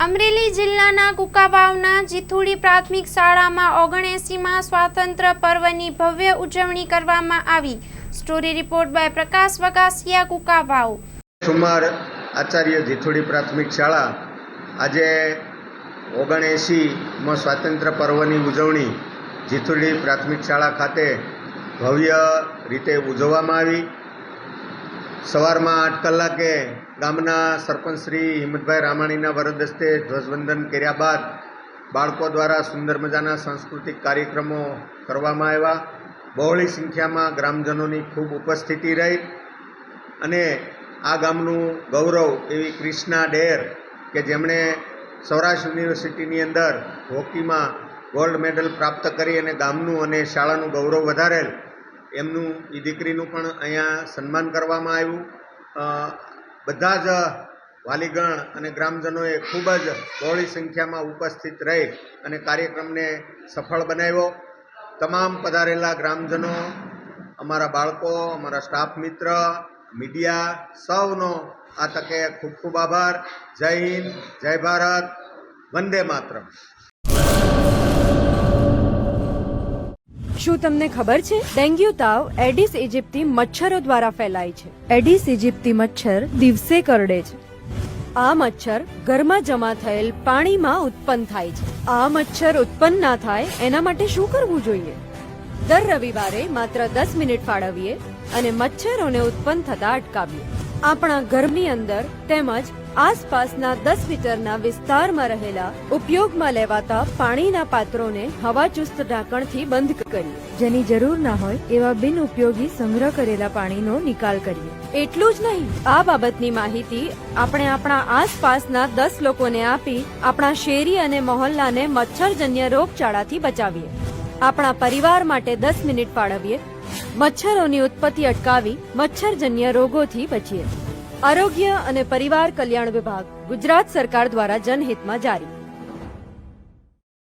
અમરેલી જિલ્લાના કુંકાવાવના જીથુડી પ્રાથમિક શાળામાં 79માં સ્વાતંત્ર્ય પર્વની ભવ્ય ઉજવણી કરવામાં આવી। સ્ટોરી રિપોર્ટ બાય પ્રકાશ વગાસિયા, કુંકાવાવ। સુમાર આચાર્ય જીથુડી પ્રાથમિક શાળા આજે 79માં સ્વાતંત્ર્ય પર્વની ઉજવણી જીથુડી પ્રાથમિક શાળા ખાતે ભવ્ય રીતે ઉજવવામાં આવી। સવારમાં 8 કલાકે ગામના સરપંચ શ્રી હિંમતભાઈ રામાણીના વરદ હસ્તે ધ્વજવંદન કર્યા બાદ બાળકો દ્વારા સુંદર મજાના સાંસ્કૃતિક કાર્યક્રમો કરવામાં આવ્યા। બહોળી સંખ્યામાં ગ્રામજનોની ખૂબ ઉપસ્થિતિ રહી અને આ ગામનું ગૌરવ એવી ક્રિષ્ના ડેર કે જેમણે સૌરાષ્ટ્ર યુનિવર્સિટીની અંદર હોકીમાં ગોલ્ડ મેડલ પ્રાપ્ત કરી અને ગામનું અને શાળાનું ગૌરવ વધારેલ એમનું એ દીકરીનું પણ અહીંયા સન્માન કરવામાં આવ્યું। બધા જ વાલીગણ અને ગ્રામજનોએ ખૂબ જ બહોળી સંખ્યામાં ઉપસ્થિત રહી અને કાર્યક્રમને સફળ બનાવ્યો। તમામ પધારેલા ગ્રામજનો, અમારા બાળકો, અમારા સ્ટાફ મિત્ર, મીડિયા સૌનો આ તકે ખૂબ ખૂબ આભાર। જય હિન્દ, જય ભારત, વંદે માતરમ। શું તમને ખબર છે ડેન્ગ્યુ તાવ એડિસ ઇજિપ્તી મચ્છરો દ્વારા ફેલાય છે। એડિસ ઇજિપ્તી મચ્છર દિવસે કરડે છે। આ મચ્છર ઘરમાં જમા થયેલ પાણીમાં ઉત્પન્ન થાય છે। આ મચ્છર ઉત્પન્ન ના થાય એના માટે શું કરવું જોઈએ? દર રવિવારે માત્ર 10 મિનિટ ફાળવીએ અને મચ્છરોને ઉત્પન્ન થતા અટકાવીએ। આપણા ઘરની અંદર તેમજ આસપાસના 10 મીટરના વિસ્તારમાં રહેલા ઉપયોગમાં લેવાતા પાણીના પાત્રોને હવાચુસ્ત ઢાંકણથી બંધ કરીએ। જેની જરૂર ના હોય એવા બિન ઉપયોગી સંગ્રહ કરેલા પાણીનો નિકાલ કરીએ। એટલું જ નહીં, આ બાબતની માહિતી આપણે આપણા આસપાસના 10 લોકોને આપી આપણા શેરી અને મહોલ્લાને મચ્છરજન્ય રોગચાળાથી બચાવીએ। આપણા પરિવાર માટે 10 મિનિટ ફાળવીએ, મચ્છરોની ઉત્પત્તિ અટકાવી મચ્છરજન્ય રોગોથી બચીએ। આરોગ્ય અને પરિવાર કલ્યાણ વિભાગ, ગુજરાત સરકાર દ્વારા જનહિતમાં જારી।